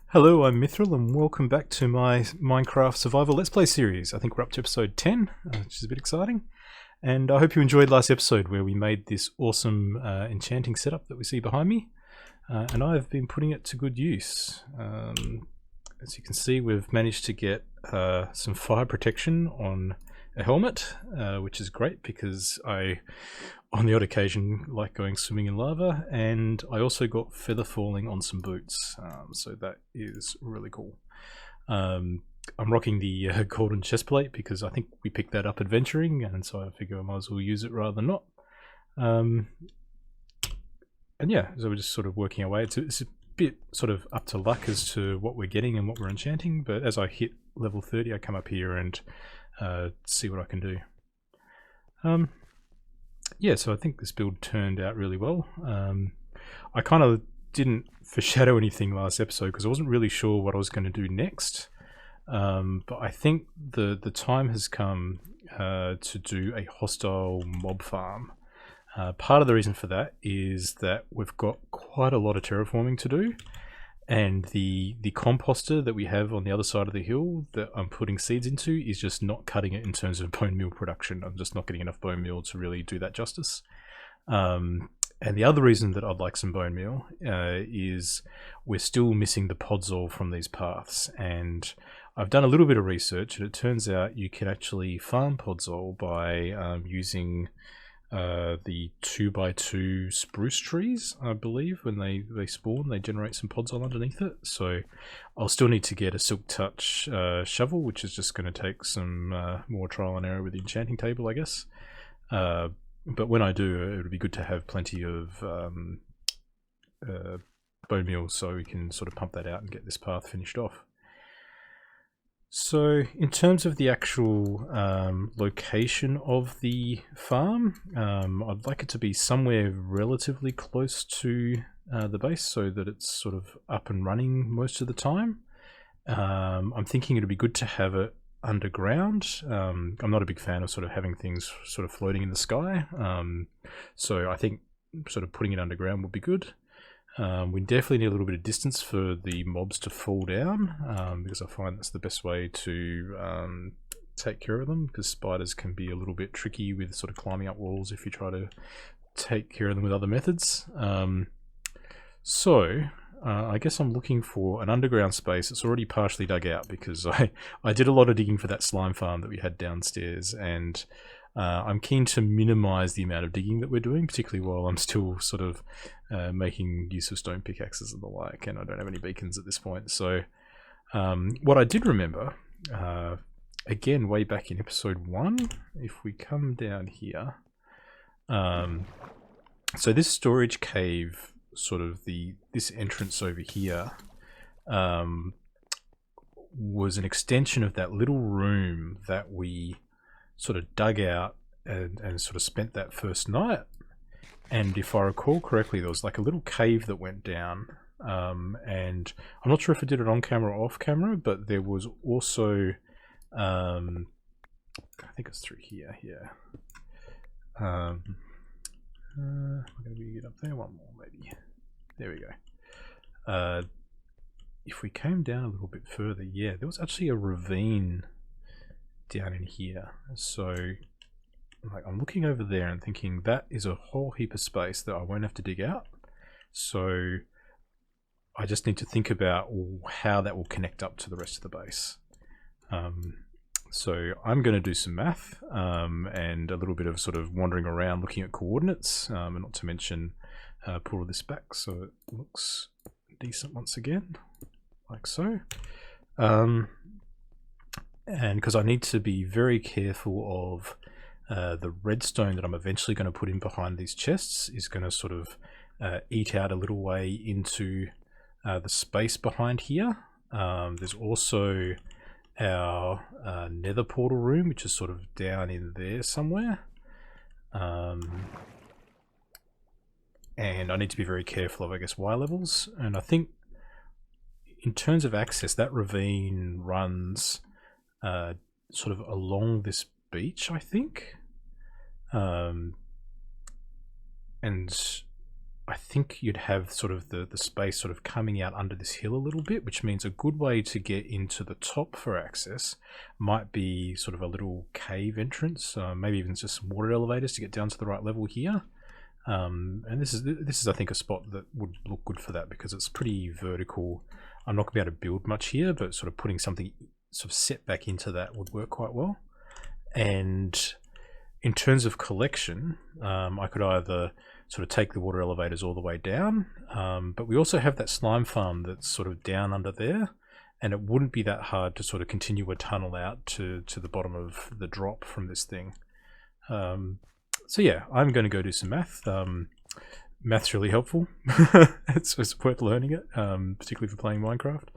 Hello, I'm Mithril, and welcome back to my Minecraft Survival Let's Play series. I think we're up to episode 10, which is a bit exciting. And I hope you enjoyed last episode where we made this awesome enchanting setup that we see behind me. And I've been putting it to good use. As you can see, we've managed to get some fire protection on a helmet, which is great because I, on the odd occasion, like going swimming in lava, and I also got feather falling on some boots, so that is really cool. I'm rocking the golden chestplate because I think we picked that up adventuring, and so I figure I might as well use it rather than not. And yeah, so we're just sort of working our way. It's a bit sort of up to luck as to what we're getting and what we're enchanting, but as I hit level 30, I come up here and see what I can do. Yeah, so I think this build turned out really well. I kind of didn't foreshadow anything last episode because I wasn't really sure what I was going to do next. But I think the time has come to do a hostile mob farm. Part of the reason for that is that we've got quite a lot of terraforming to do. And the composter that we have on the other side of the hill that I'm putting seeds into is just not cutting it in terms of bone meal production. I'm just not getting enough bone meal to really do that justice. And the other reason that I'd like some bone meal is we're still missing the podzol from these paths. And I've done a little bit of research, and it turns out you can actually farm podzol by using the 2x2 spruce trees, I believe. When they spawn, they generate some podzol underneath it. So I'll still need to get a silk touch shovel, which is just going to take some more trial and error with the enchanting table, I guess. But when I do, it would be good to have plenty of bone meal so we can sort of pump that out and get this path finished off. So in terms of the actual location of the farm, I'd like it to be somewhere relatively close to the base so that it's sort of up and running most of the time. I'm thinking it'd be good to have it underground. I'm not a big fan of sort of having things sort of floating in the sky, so I think sort of putting it underground would be good. We definitely need a little bit of distance for the mobs to fall down, because I find that's the best way to take care of them, because spiders can be a little bit tricky with sort of climbing up walls if you try to take care of them with other methods. I guess I'm looking for an underground space. It's already partially dug out because I did a lot of digging for that slime farm that we had downstairs, and I'm keen to minimize the amount of digging that we're doing, particularly while I'm still sort of making use of stone pickaxes and the like, and I don't have any beacons at this point. So what I did remember, again way back in episode 1, if we come down here, so this storage cave, sort of this entrance over here, was an extension of that little room that we sort of dug out and sort of spent that first night. And if I recall correctly, there was like a little cave that went down, and I'm not sure if I did it on camera or off camera, but there was also I think it's through here. I'm gonna get up there one more maybe. There we go. If we came down a little bit further, yeah, there was actually a ravine down in here. So like, I'm looking over there and thinking that is a whole heap of space that I won't have to dig out. So I just need to think about how that will connect up to the rest of the base. So I'm going to do some math and a little bit of sort of wandering around looking at coordinates, and not to mention pull all this back so it looks decent once again, like so. And because I need to be very careful of the redstone that I'm eventually going to put in behind these chests is going to sort of eat out a little way into the space behind here. There's also our nether portal room, which is sort of down in there somewhere. And I need to be very careful of, I guess, Y levels. And I think in terms of access, that ravine runs sort of along this beach, I think. And I think you'd have sort of the space sort of coming out under this hill a little bit, which means a good way to get into the top for access might be sort of a little cave entrance, maybe even just some water elevators to get down to the right level here. And this is I think a spot that would look good for that because it's pretty vertical. I'm not going to be able to build much here, but sort of putting something sort of set back into that would work quite well. And in terms of collection, I could either sort of take the water elevators all the way down, but we also have that slime farm that's sort of down under there, and it wouldn't be that hard to sort of continue a tunnel out to the bottom of the drop from this thing. So yeah, I'm going to go do some math. Math's really helpful. it's worth learning it, particularly for playing Minecraft,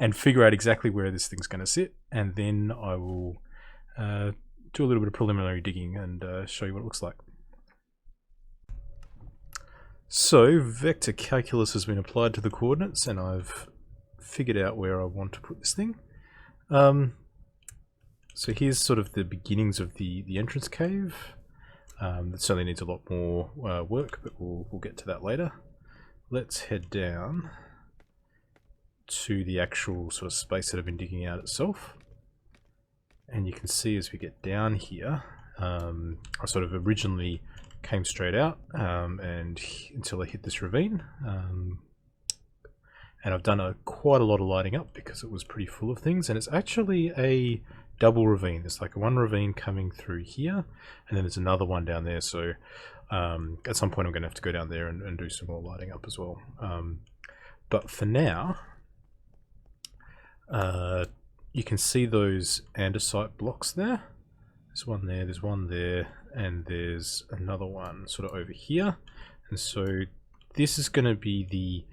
and figure out exactly where this thing's going to sit, and then I will do a little bit of preliminary digging and show you what it looks like. So vector calculus has been applied to the coordinates, and I've figured out where I want to put this thing. So here's sort of the beginnings of the entrance cave. That certainly needs a lot more work, but we'll get to that later. Let's head down to the actual sort of space that I've been digging out itself. And you can see as we get down here, I sort of originally came straight out and until I hit this ravine. And I've done quite a lot of lighting up because it was pretty full of things, and it's actually a double ravine. There's like one ravine coming through here, and then there's another one down there, so at some point I'm going to have to go down there and do some more lighting up as well. But for now, you can see those andesite blocks there. There's one there, and there's another one sort of over here. And so this is going to be the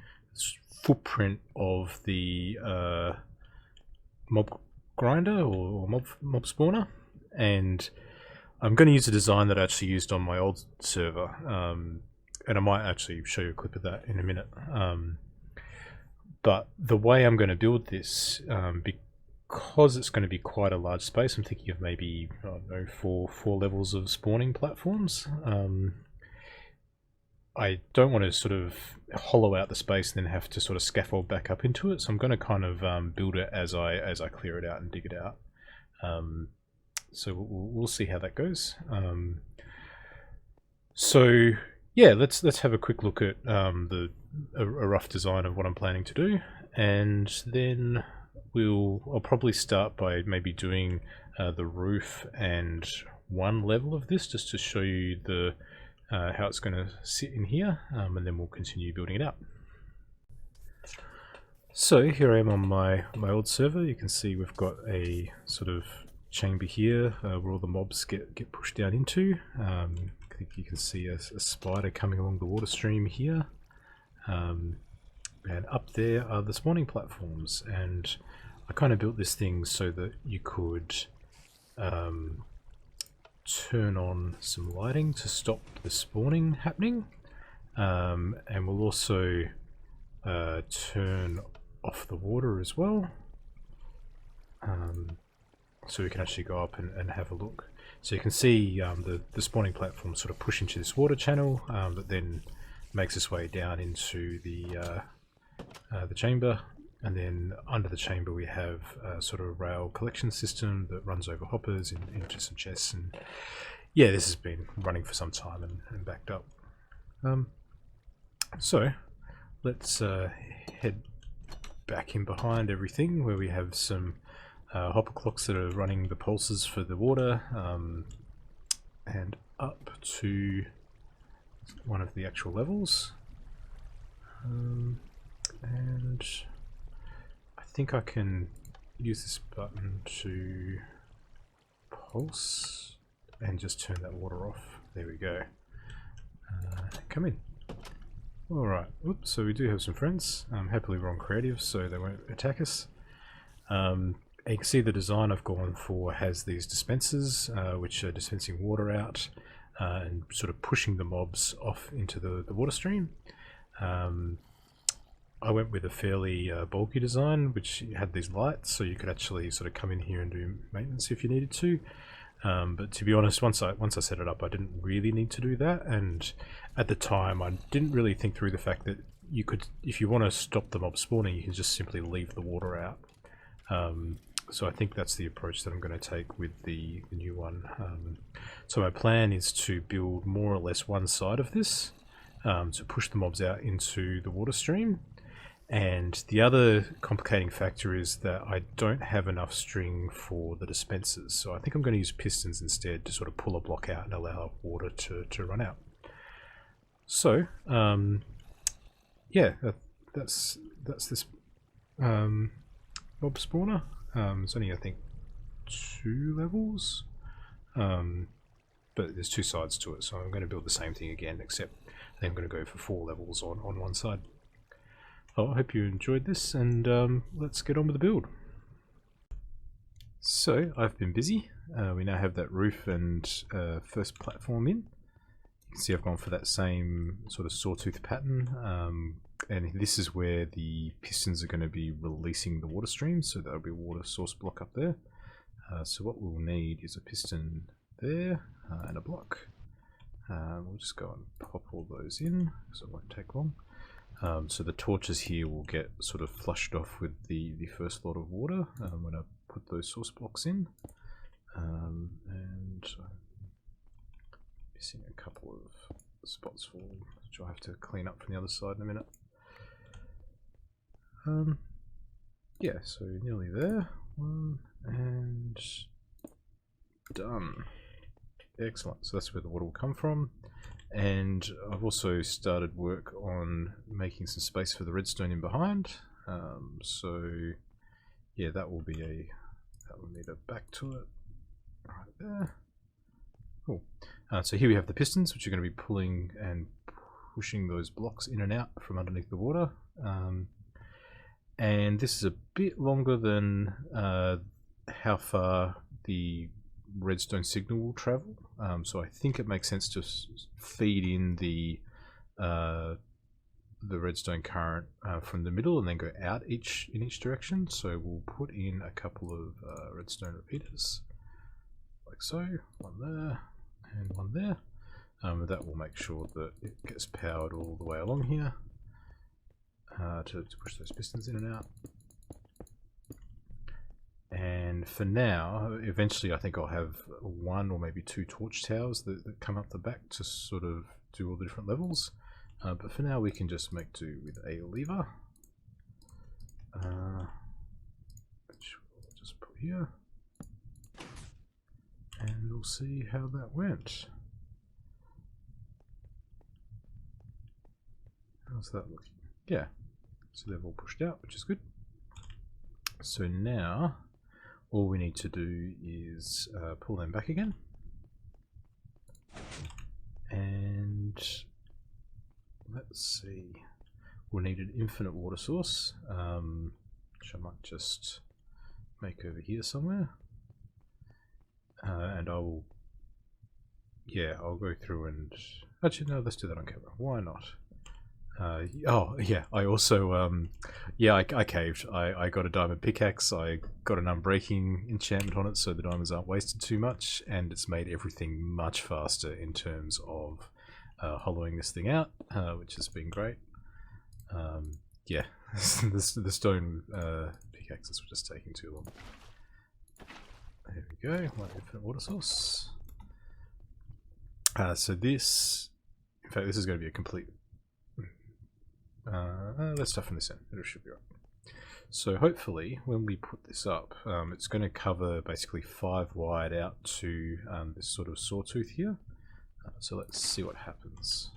footprint of the mob grinder or mob spawner, and I'm going to use a design that I actually used on my old server, and I might actually show you a clip of that in a minute. But the way I'm going to build this, because it's going to be quite a large space, I'm thinking of maybe, I don't know, four levels of spawning platforms. I don't want to sort of hollow out the space and then have to sort of scaffold back up into it, so I'm going to kind of build it as I clear it out and dig it out. So we'll see how that goes. So yeah, let's have a quick look at a rough design of what I'm planning to do, and then I'll probably start by maybe doing the roof and one level of this just to show you the how it's going to sit in here, and then we'll continue building it out. So here I am on my old server. You can see we've got a sort of chamber here where all the mobs get pushed down into. I think you can see a spider coming along the water stream here, and up there are the spawning platforms, and I kind of built this thing so that you could turn on some lighting to stop the spawning happening, and we'll also turn off the water as well, so we can actually go up and have a look. So you can see the spawning platform sort of push into this water channel that then makes its way down into the chamber, and then under the chamber we have a sort of rail collection system that runs over hoppers into some chests, and yeah, this has been running for some time and backed up. So let's head back in behind everything where we have some hopper clocks that are running the pulses for the water, and up to one of the actual levels, and I think I can use this button to pulse and just turn that water off. There we go. Come in. Alright, oops, so we do have some friends. Happily we're on creative, so they won't attack us. You can see the design I've gone for has these dispensers, which are dispensing water out and sort of pushing the mobs off into the water stream. I went with a fairly bulky design, which had these lights, so you could actually sort of come in here and do maintenance if you needed to. But to be honest, once I set it up, I didn't really need to do that, and at the time I didn't really think through the fact that you could, if you want to stop the mob spawning, you can just simply leave the water out. So I think that's the approach that I'm going to take with the new one. So my plan is to build more or less one side of this, to push the mobs out into the water stream. And the other complicating factor is that I don't have enough string for the dispensers, so I think I'm going to use pistons instead to sort of pull a block out and allow water to run out. So, yeah, that's this mob spawner. It's only, I think, 2 levels, but there's 2 sides to it, so I'm going to build the same thing again, except I think I'm going to go for 4 levels on one side. I hope you enjoyed this, and let's get on with the build. So, I've been busy. We now have that roof and first platform in. You can see I've gone for that same sort of sawtooth pattern, and this is where the pistons are going to be releasing the water stream, so there'll be a water source block up there. So what we'll need is a piston there, and a block. We'll just go and pop all those in, because it won't take long. So the torches here will get sort of flushed off with the first lot of water when I put those source blocks in. And I'm missing a couple of spots for which I'll have to clean up from the other side in a minute. Yeah, so nearly there. 1 and done. Excellent. So that's where the water will come from. And I've also started work on making some space for the redstone in behind. So yeah, that will need a back to it right there. Cool. So here we have the pistons, which are going to be pulling and pushing those blocks in and out from underneath the water. And this is a bit longer than how far the redstone signal will travel, so I think it makes sense to feed in the redstone current from the middle and then go out in each direction. So we'll put in a couple of redstone repeaters like so, one there and one there. That will make sure that it gets powered all the way along here to push those pistons in and out. And for now, eventually I think I'll have 1 or maybe 2 torch towers that come up the back to sort of do all the different levels. But for now we can just make do with a lever, which we'll just put here. And we'll see how that went. How's that looking? Yeah, so they've all pushed out, which is good. So now all we need to do is pull them back again, and let's see, we'll need an infinite water source, which I might just make over here somewhere, and I'll go through and actually no, let's do that on camera. Why not? Oh yeah, I also I caved. I got a diamond pickaxe. I got an unbreaking enchantment on it, so the diamonds aren't wasted too much, and it's made everything much faster in terms of hollowing this thing out, which has been great. Yeah, the stone pickaxes were just taking too long. There we go. My infinite water source. So this, in fact, this is going to be a complete. Let's start from this end. It should be right. So hopefully, when we put this up, it's going to cover basically 5 wide out to this sort of sawtooth here. So let's see what happens.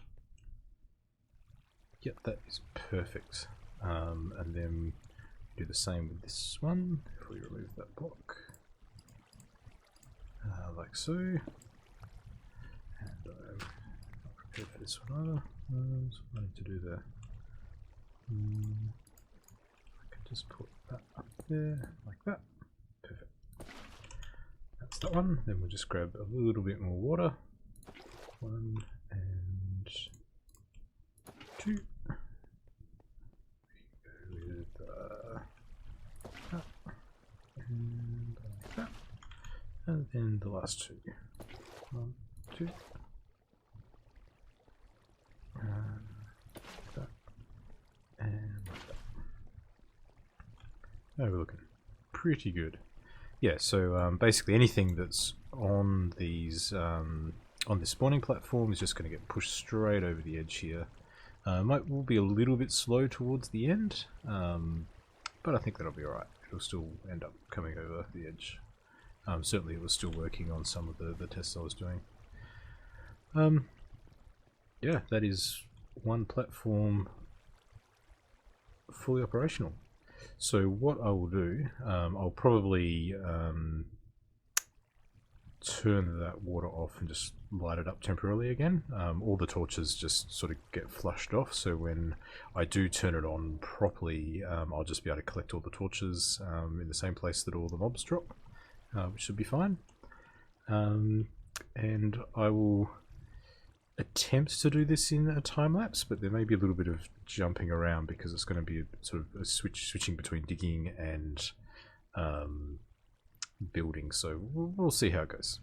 Yep, that is perfect. And then do the same with this one. If we remove that block, like so. And I'm not prepared for this one either. So I need to do there. I can just put that up there like that. Perfect. That's that one. Then we'll just grab a little bit more water. 1 and 2. We go with that and like that. And and the last two. 1, 2. That. And that. Oh, we're looking pretty good. Yeah, so basically anything that's on these on this spawning platform is just going to get pushed straight over the edge here. Will be a little bit slow towards the end, but I think that'll be alright. It'll still end up coming over the edge. Certainly it was still working on some of the tests I was doing. Yeah, that is one platform fully operational. So what I will do, I'll probably turn that water off and just light it up temporarily again. All the torches just sort of get flushed off, so when I do turn it on properly, I'll just be able to collect all the torches in the same place that all the mobs drop, which should be fine. And I will attempt to do this in a time lapse, but there may be a little bit of jumping around because it's going to be a sort of a switching between digging and building, so we'll see how it goes.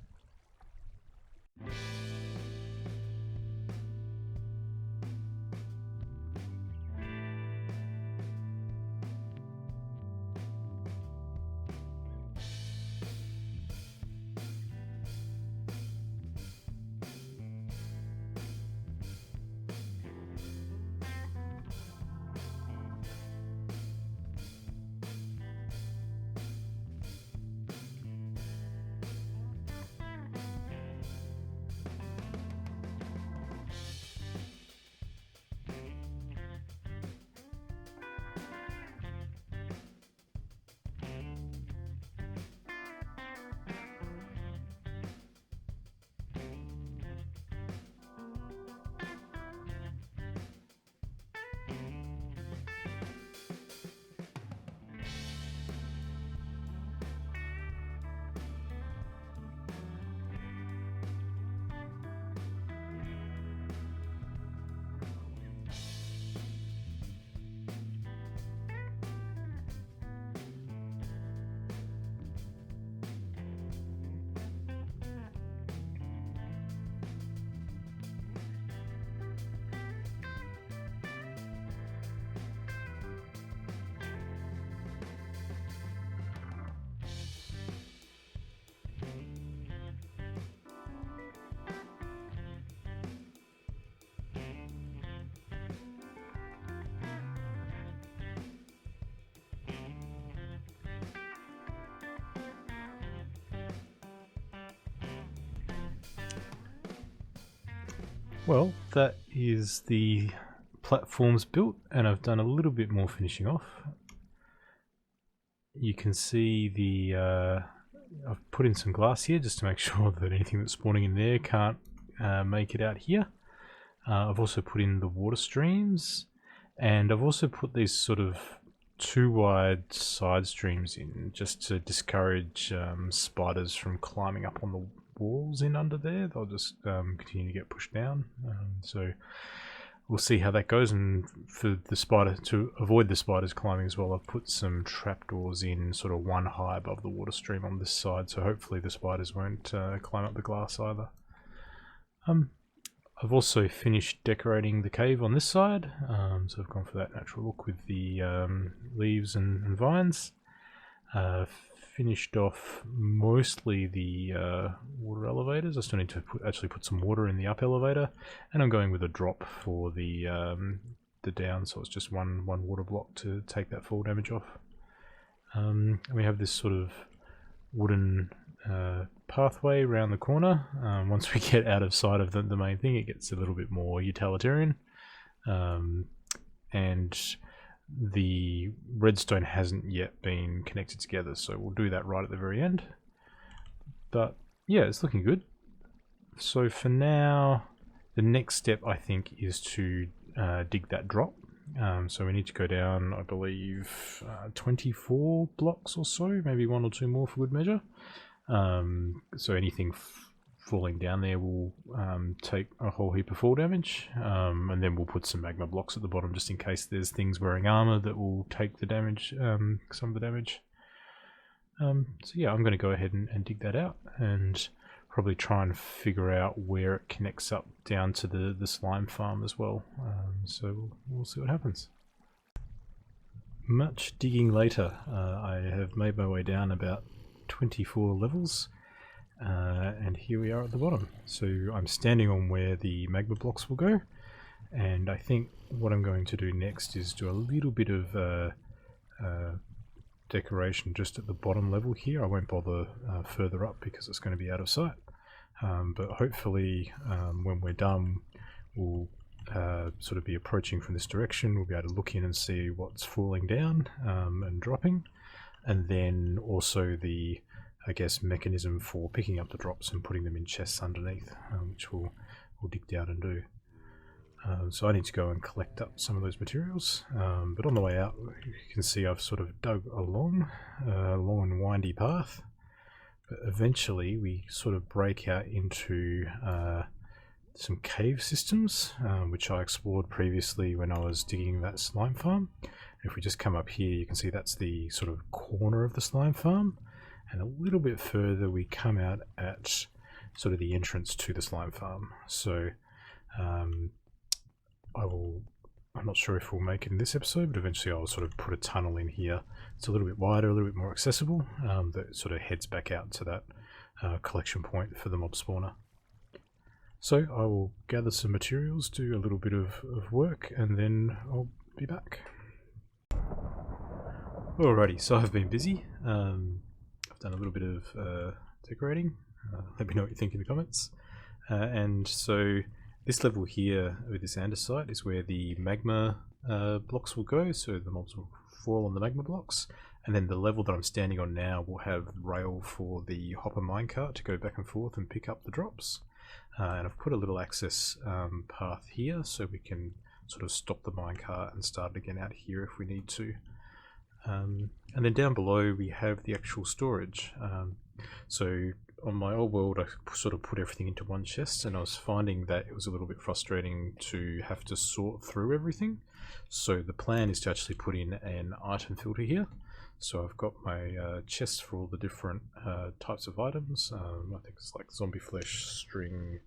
Well, that is the platforms built, and I've done a little bit more finishing off. You can see the I've put in some glass here just to make sure that anything that's spawning in there can't make it out here. I've also put in the water streams, and I've also put these sort of 2 wide side streams in just to discourage spiders from climbing up on the walls in under there. They'll just continue to get pushed down. So we'll see how that goes, and for the spider, to avoid the spiders climbing as well, I've put some trapdoors in sort of 1 high above the water stream on this side, so hopefully the spiders won't climb up the glass either. I've also finished decorating the cave on this side, so I've gone for that natural look with the leaves and vines. Finished off mostly the water elevators. I still need to actually put some water in the up elevator, and I'm going with a drop for the down, so it's just one water block to take that fall damage off. And we have this sort of wooden pathway around the corner. Once we get out of sight of the main thing, it gets a little bit more utilitarian, and the redstone hasn't yet been connected together, so we'll do that right at the very end. But yeah, it's looking good. So for now, the next step I think is to dig that drop. So we need to go down, I believe, 24 blocks or so, maybe 1 or 2 more for good measure. So anything falling down there will take a whole heap of fall damage, and then we'll put some magma blocks at the bottom just in case there's things wearing armor that will take the damage, some of the damage. So yeah, I'm going to go ahead and dig that out and probably try and figure out where it connects up down to the slime farm as well. So we'll see what happens. Much digging later, I have made my way down about 24 levels, and here we are at the bottom. So I'm standing on where the magma blocks will go, and I think what I'm going to do next is do a little bit of decoration just at the bottom level here. I won't bother further up because it's going to be out of sight, but hopefully when we're done we'll sort of be approaching from this direction. We'll be able to look in and see what's falling down and dropping, and then also the, I guess, mechanism for picking up the drops and putting them in chests underneath, which we'll dig down and do. So I need to go and collect up some of those materials, but on the way out you can see I've sort of dug along a long and windy path, but eventually we sort of break out into some cave systems, which I explored previously when I was digging that slime farm. If we just come up here, you can see that's the sort of corner of the slime farm, and a little bit further we come out at sort of the entrance to the slime farm. So I'm not sure if we'll make it in this episode, but eventually I'll sort of put a tunnel in here. It's a little bit wider, a little bit more accessible, that sort of heads back out to that collection point for the mob spawner. So I will gather some materials, do a little bit of work, and then I'll be back. Alrighty, so I've been busy. I've done a little bit of decorating. Let me know what you think in the comments. And so this level here with this andesite is where the magma blocks will go, so the mobs will fall on the magma blocks, and then the level that I'm standing on now will have rail for the hopper minecart to go back and forth and pick up the drops. And I've put a little access path here so we can sort of stop the minecart and start again out here if we need to. And then down below we have the actual storage. So on my old world I sort of put everything into one chest, and I was finding that it was a little bit frustrating to have to sort through everything. So the plan is to actually put in an item filter here. So I've got my chest for all the different types of items. I think it's like zombie flesh, string,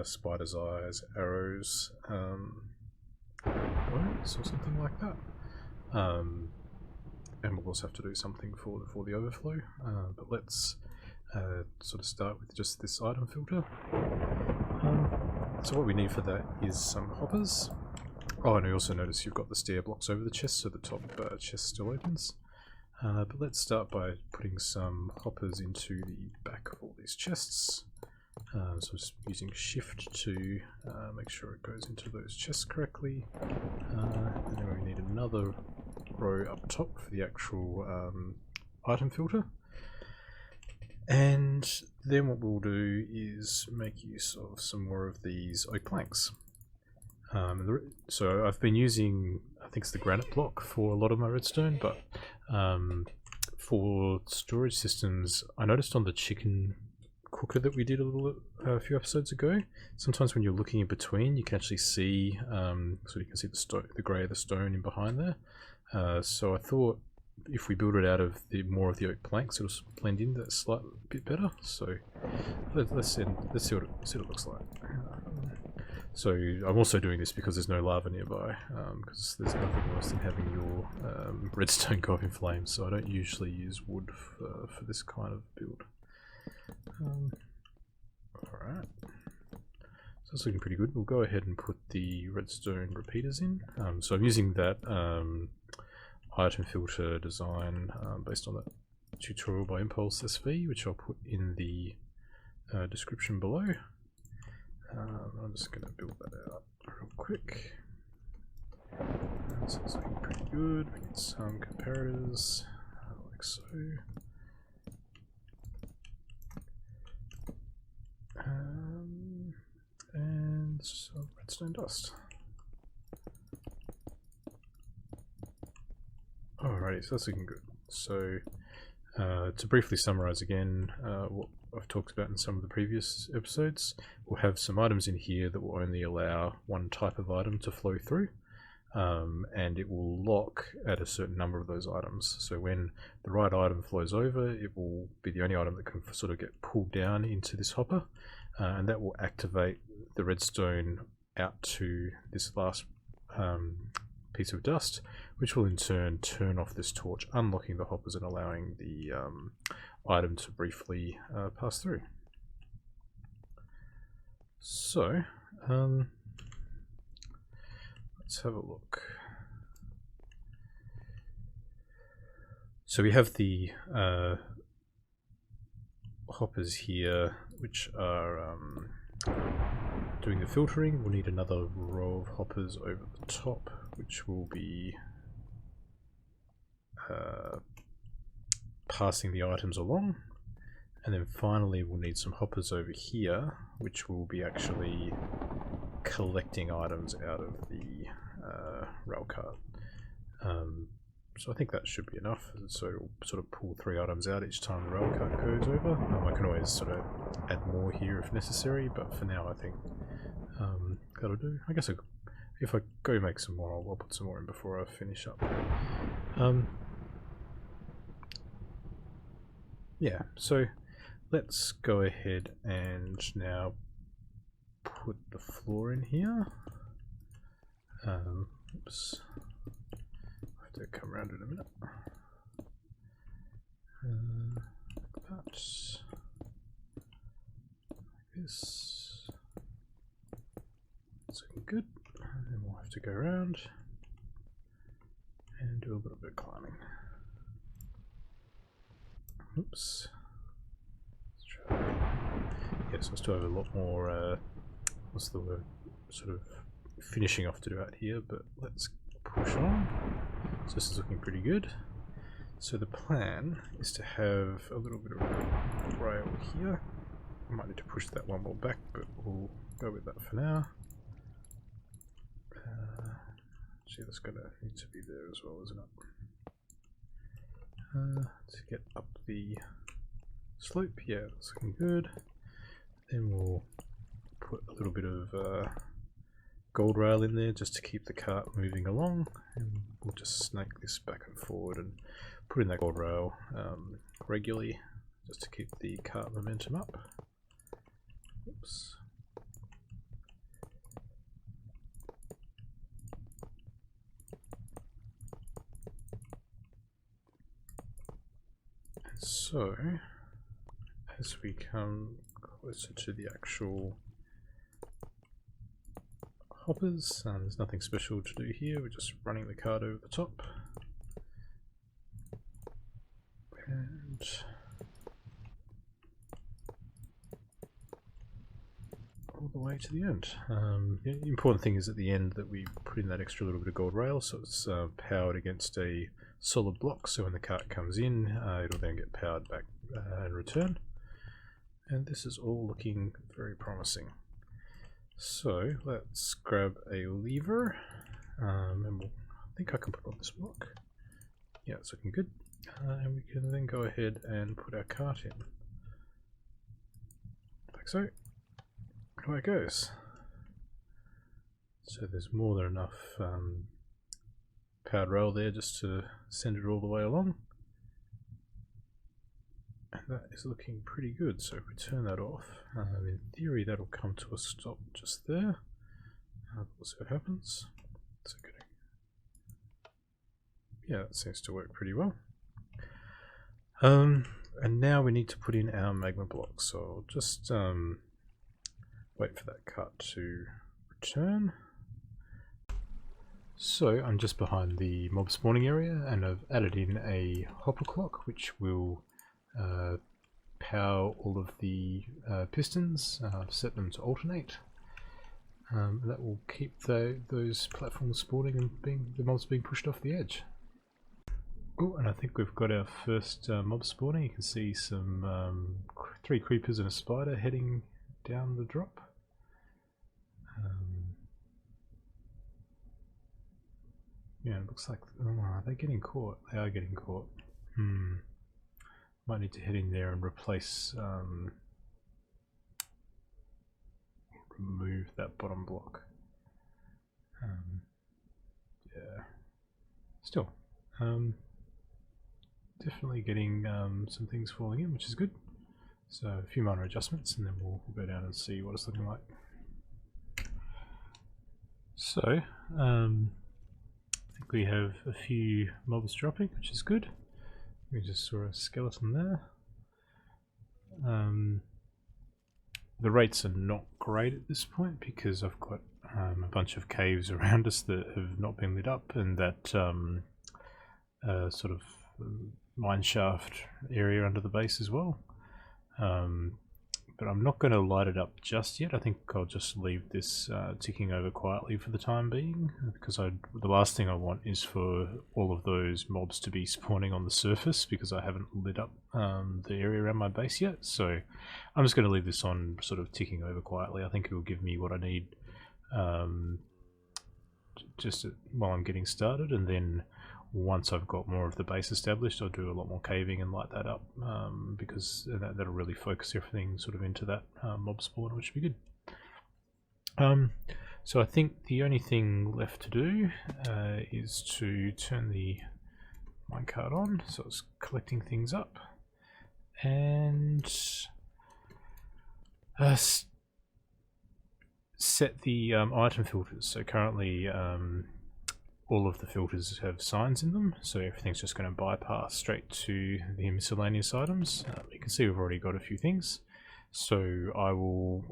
spider's eyes, arrows, bones or something like that. And we'll also have to do something for the overflow. But let's sort of start with just this item filter. So what we need for that is some hoppers. Oh, and I also notice you've got the stair blocks over the chest, so the top chest still opens. But let's start by putting some hoppers into the back of all these chests. So just using shift to make sure it goes into those chests correctly. And then we need another row up top for the actual item filter. And then what we'll do is make use of some more of these oak planks. So I've been using, I think it's the granite block for a lot of my redstone, but for storage systems, I noticed on the chicken cooker that we did a few episodes ago, sometimes when you're looking in between, you can actually see, so you can see the grey of the stone in behind there. So I thought if we build it out of more of the oak planks, it'll blend in that slight bit better. So let's see what it looks like. So I'm also doing this because there's no lava nearby, because there's nothing worse than having your redstone go up in flames, so I don't usually use wood for this kind of build. Alright, so that's looking pretty good. We'll go ahead and put the redstone repeaters in. So I'm using that item filter design based on that tutorial by Impulse SV, which I'll put in the description below. I'm just going to build that out real quick. So it's looking pretty good. We need some comparators, like so. And some redstone dust. Alrighty, so that's looking good. So to briefly summarize again what I've talked about in some of the previous episodes, we'll have some items in here that will only allow one type of item to flow through. and it will lock at a certain number of those items. So when the right item flows over, it will be the only item that can sort of get pulled down into this hopper, and that will activate the redstone out to this last piece of dust, which will in turn turn off this torch, unlocking the hoppers and allowing the item to briefly pass through. So let's have a look. So we have the hoppers here, which are doing the filtering. We'll need another row of hoppers over the top, which will be passing the items along. And then finally we'll need some hoppers over here, which will be actually collecting items out of the rail cart. So I think that should be enough. So it'll sort of pull 3 items out each time the rail cart goes over. I can always sort of add more here if necessary, but for now I think that'll do. I guess if I go make some more, I'll put some more in before I finish up. Yeah, so let's go ahead and now put the floor in here. Oops. I have to come around in a minute. Like that. Like this. That's looking good. And then we'll have to go around and do a little bit of climbing. Oops. Let's try. Yes, I still have a lot more, what's the word, sort of finishing off to do out here, but let's push on. So this is looking pretty good. So the plan is to have a little bit of rail here. I might need to push that one more back, but we'll go with that for now. Actually, that's going to need to be there as well, isn't it? To get up the slope, yeah, that's looking good. Then we'll put a little bit of gold rail in there just to keep the cart moving along, and we'll just snake this back and forward and put in that gold rail regularly just to keep the cart momentum up. Oops. So, as we come closer to the actual hoppers, there's nothing special to do here, we're just running the cart over the top. And all the way to the end. The important thing is at the end that we put in that extra little bit of gold rail, so it's powered against a solid block, so when the cart comes in, it'll then get powered back and return. And this is all looking very promising. So let's grab a lever, and I think I can put on this block. Yeah, it's looking good. And we can then go ahead and put our cart in. Like so. Away it goes. So there's more than enough powered rail there just to send it all the way along. And that is looking pretty good. So if we turn that off, in theory that'll come to a stop just there. We'll see what happens. It's okay. Yeah, that seems to work pretty well. And now we need to put in our magma blocks. So I'll just wait for that cart to return. So I'm just behind the mob spawning area, and I've added in a hopper clock which will power all of the pistons, set them to alternate. That will keep those platforms spawning and the mobs being pushed off the edge. Oh, and I think we've got our first mob spawning. You can see some 3 creepers and a spider heading down the drop. Yeah, it looks like, are they getting caught? They are getting caught. Might need to head in there and replace, remove that bottom block. yeah, still, definitely getting some things falling in, which is good. So a few minor adjustments, and then we'll go down and see what it's looking like. So I think we have a few mobs dropping, which is good. We just saw a skeleton there. The rates are not great at this point because I've got a bunch of caves around us that have not been lit up, and that sort of mineshaft area under the base as well. But I'm not going to light it up just yet. I think I'll just leave this ticking over quietly for the time being, because the last thing I want is for all of those mobs to be spawning on the surface, because I haven't lit up the area around my base yet. So I'm just going to leave this on sort of ticking over quietly. I think it will give me what I need just while I'm getting started, and then once I've got more of the base established, I'll do a lot more caving and light that up, because that'll really focus everything sort of into that mob spawn, which would be good. So I think the only thing left to do is to turn the minecart on, so it's collecting things up, and set the item filters. So currently all of the filters have signs in them, so everything's just going to bypass straight to the miscellaneous items. You can see we've already got a few things, so I will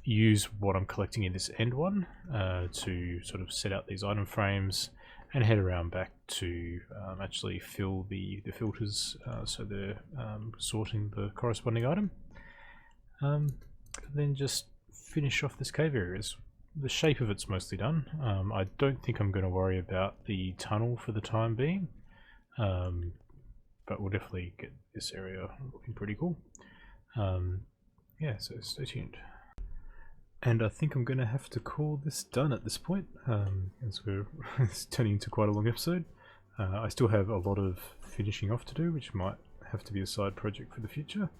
use what I'm collecting in this end one to sort of set out these item frames, and head around back to actually fill the filters so they're sorting the corresponding item. Then just finish off this cave area. The shape of it's mostly done. I don't think I'm going to worry about the tunnel for the time being, but we'll definitely get this area looking pretty cool. Yeah, so stay tuned. And I think I'm going to have to call this done at this point, as it's turning into quite a long episode. I still have a lot of finishing off to do, which might have to be a side project for the future.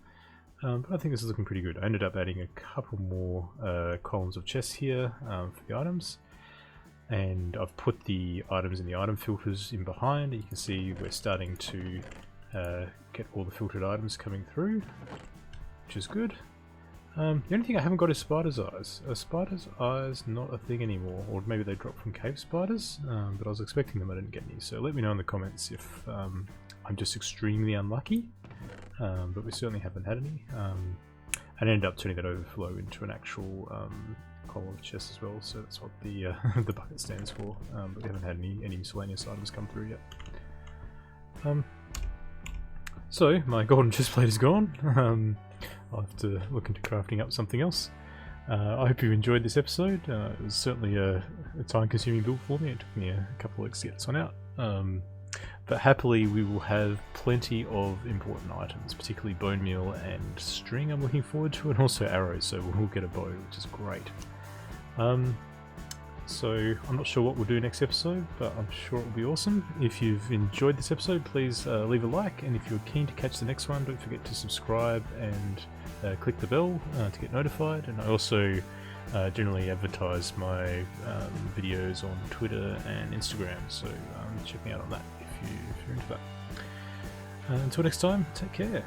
But I think this is looking pretty good. I ended up adding a couple more columns of chests here for the items, and I've put the items in the item filters in behind. You can see we're starting to get all the filtered items coming through, which is good. The only thing I haven't got is spider's eyes. Spider's eyes not a thing anymore, or maybe they dropped from cave spiders, but I was expecting them, I didn't get any. So let me know in the comments if I'm just extremely unlucky. But we certainly haven't had any. I ended up turning that overflow into an actual column of chests as well, so that's what the the bucket stands for. But we haven't had any miscellaneous items come through yet. So my golden chestplate is gone. I'll have to look into crafting up something else. I hope you enjoyed this episode. It was certainly a time-consuming build for me. It took me a couple of weeks to get this one out. But happily we will have plenty of important items, particularly bone meal and string I'm looking forward to, and also arrows, so we'll get a bow, which is great. So I'm not sure what we'll do next episode, but I'm sure it will be awesome. If you've enjoyed this episode, please leave a like, and if you're keen to catch the next one, don't forget to subscribe and click the bell to get notified. And I also generally advertise my videos on Twitter and Instagram, so check me out on that if you're into that. Until next time, take care.